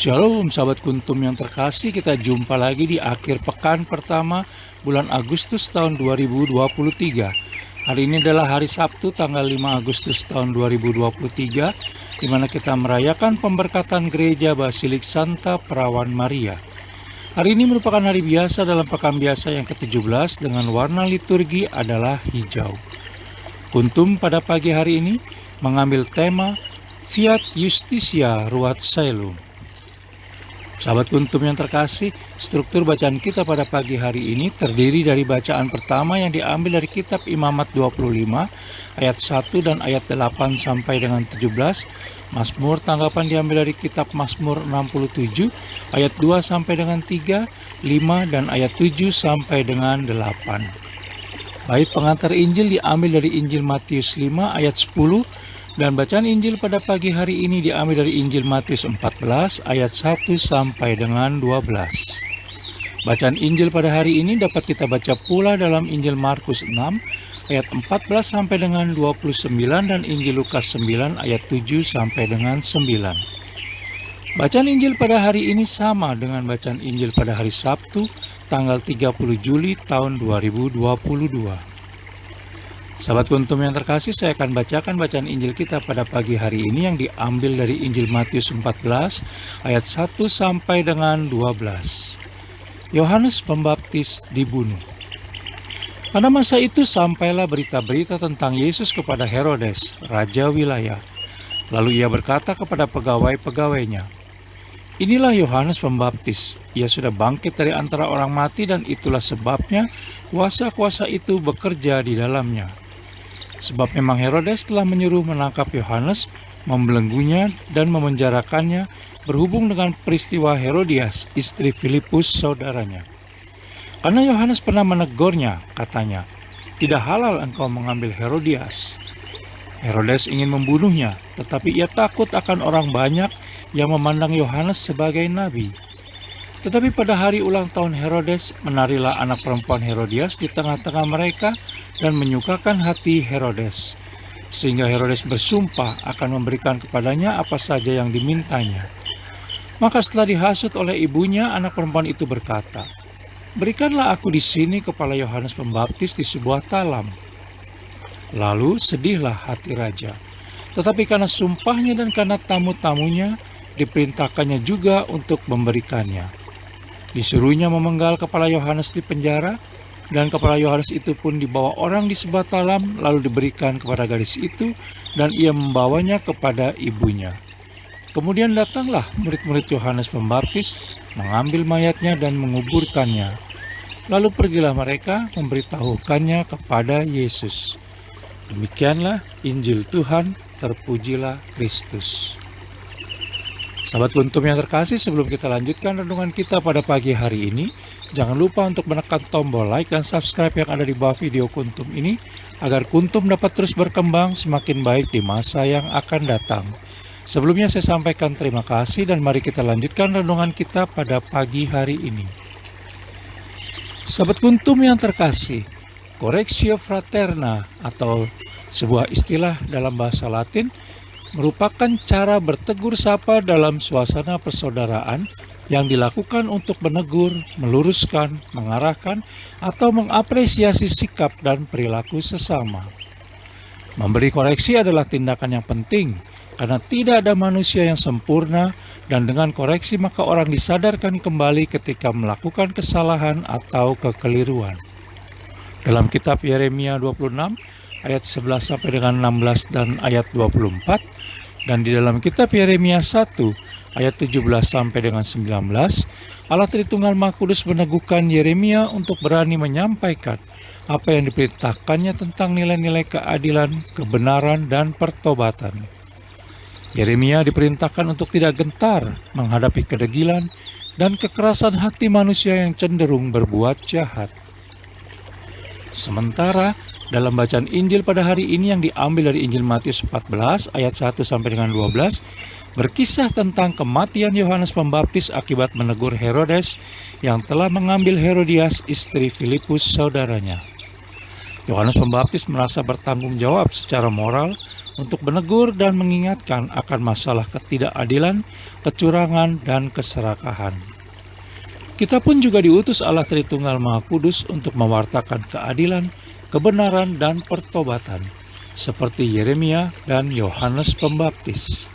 Shalom sahabat Kuntum yang terkasih, kita jumpa lagi di akhir pekan pertama bulan Agustus tahun 2023. Hari ini adalah hari Sabtu tanggal 5 Agustus tahun 2023, di mana kita merayakan pemberkatan gereja Basilik Santa Perawan Maria. Hari ini merupakan hari biasa dalam pekan biasa yang ke-17 dengan warna liturgi adalah hijau. Kuntum pada pagi hari ini mengambil tema Fiat Justitia Ruat Caelum. Sahabat Kuntum yang terkasih, struktur bacaan kita pada pagi hari ini terdiri dari bacaan pertama yang diambil dari kitab Imamat 25 ayat 1 dan ayat 8 sampai dengan 17. Mazmur tanggapan diambil dari kitab Mazmur 67 ayat 2 sampai dengan 3, 5 dan ayat 7 sampai dengan 8. Bait pengantar Injil diambil dari Injil Matius 5 ayat 10. Dan bacaan Injil pada pagi hari ini diambil dari Injil Matius 14 ayat 1 sampai dengan 12. Bacaan Injil pada hari ini dapat kita baca pula dalam Injil Markus 6 ayat 14 sampai dengan 29 dan Injil Lukas 9 ayat 7 sampai dengan 9. Bacaan Injil pada hari ini sama dengan bacaan Injil pada hari Sabtu tanggal 30 Juli tahun 2022. Sahabat Kuntum yang terkasih, saya akan bacakan bacaan Injil kita pada pagi hari ini yang diambil dari Injil Matius 14 ayat 1 sampai dengan 12. Yohanes Pembaptis dibunuh. Pada masa itu sampailah berita-berita tentang Yesus kepada Herodes, raja wilayah. Lalu ia berkata kepada pegawai-pegawainya, "Inilah Yohanes Pembaptis, ia sudah bangkit dari antara orang mati dan itulah sebabnya kuasa-kuasa itu bekerja di dalamnya." Sebab memang Herodes telah menyuruh menangkap Yohanes, membelenggunya dan memenjarakannya berhubung dengan peristiwa Herodias, istri Filipus saudaranya. Karena Yohanes pernah menegurnya, katanya, "Tidak halal engkau mengambil Herodias." Herodes ingin membunuhnya, tetapi ia takut akan orang banyak yang memandang Yohanes sebagai nabi. Tetapi pada hari ulang tahun Herodes, menarilah anak perempuan Herodias di tengah-tengah mereka dan menyukakan hati Herodes. Sehingga Herodes bersumpah akan memberikan kepadanya apa saja yang dimintanya. Maka setelah dihasut oleh ibunya, anak perempuan itu berkata, "Berikanlah aku di sini kepala Yohanes Pembaptis di sebuah talam." Lalu sedihlah hati raja. Tetapi karena sumpahnya dan karena tamu-tamunya, diperintahkannya juga untuk memberikannya. Disuruhnya memenggal kepala Yohanes di penjara, dan kepala Yohanes itu pun dibawa orang di sebuah talam, lalu diberikan kepada gadis itu, dan ia membawanya kepada ibunya. Kemudian datanglah murid-murid Yohanes Pembaptis, mengambil mayatnya dan menguburkannya. Lalu pergilah mereka memberitahukannya kepada Yesus. Demikianlah Injil Tuhan, terpujilah Kristus. Sahabat Kuntum yang terkasih, sebelum kita lanjutkan renungan kita pada pagi hari ini, jangan lupa untuk menekan tombol like dan subscribe yang ada di bawah video Kuntum ini, agar Kuntum dapat terus berkembang semakin baik di masa yang akan datang. Sebelumnya saya sampaikan terima kasih dan mari kita lanjutkan renungan kita pada pagi hari ini. Sahabat Kuntum yang terkasih, Correctio Fraterna atau sebuah istilah dalam bahasa Latin merupakan cara bertegur sapa dalam suasana persaudaraan yang dilakukan untuk menegur, meluruskan, mengarahkan, atau mengapresiasi sikap dan perilaku sesama. Memberi koreksi adalah tindakan yang penting karena tidak ada manusia yang sempurna, dan dengan koreksi maka orang disadarkan kembali ketika melakukan kesalahan atau kekeliruan. Dalam kitab Yeremia 26 ayat 11 sampai dengan 16 dan ayat 24, dan di dalam kitab Yeremia 1 ayat 17 sampai dengan 19, Allah Tritunggal Maha Kudus meneguhkan Yeremia untuk berani menyampaikan apa yang diperintahkannya tentang nilai-nilai keadilan, kebenaran, dan pertobatan. Yeremia diperintahkan untuk tidak gentar menghadapi kedegilan dan kekerasan hati manusia yang cenderung berbuat jahat. Sementara dalam bacaan Injil pada hari ini yang diambil dari Injil Matius 14 ayat 1 sampai dengan 12, berkisah tentang kematian Yohanes Pembaptis akibat menegur Herodes yang telah mengambil Herodias, istri Filipus saudaranya. Yohanes Pembaptis merasa bertanggung jawab secara moral untuk menegur dan mengingatkan akan masalah ketidakadilan, kecurangan, dan keserakahan. Kita pun juga diutus Allah Tritunggal Maha Kudus untuk mewartakan keadilan, kebenaran, dan pertobatan, seperti Yeremia dan Yohanes Pembaptis.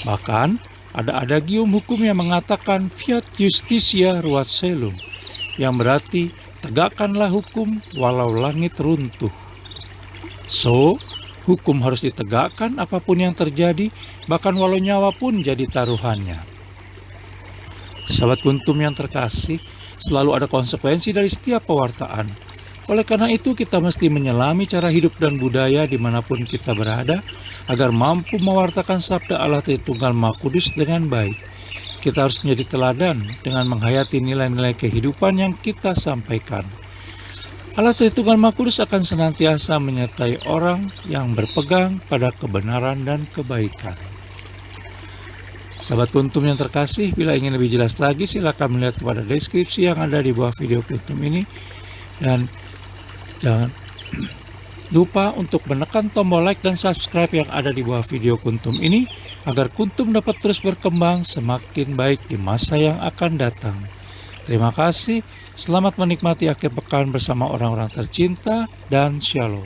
Bahkan, ada adagium hukum yang mengatakan fiat justitia ruat celum, yang berarti tegakkanlah hukum walau langit runtuh. So, hukum harus ditegakkan apapun yang terjadi, bahkan walau nyawa pun jadi taruhannya. Sahabat Kuntum yang terkasih, selalu ada konsekuensi dari setiap pewartaan. Oleh karena itu, kita mesti menyelami cara hidup dan budaya dimanapun kita berada, agar mampu mewartakan sabda Allah Tritunggal Maha Kudus dengan baik. Kita harus menjadi teladan dengan menghayati nilai-nilai kehidupan yang kita sampaikan. Allah Tritunggal Maha Kudus akan senantiasa menyertai orang yang berpegang pada kebenaran dan kebaikan. Sahabat Kuntum yang terkasih, bila ingin lebih jelas lagi, silakan melihat kepada deskripsi yang ada di bawah video Kuntum ini. Dan jangan lupa untuk menekan tombol like dan subscribe yang ada di bawah video Kuntum ini, agar Kuntum dapat terus berkembang semakin baik di masa yang akan datang. Terima kasih, selamat menikmati akhir pekan bersama orang-orang tercinta, dan Shalom.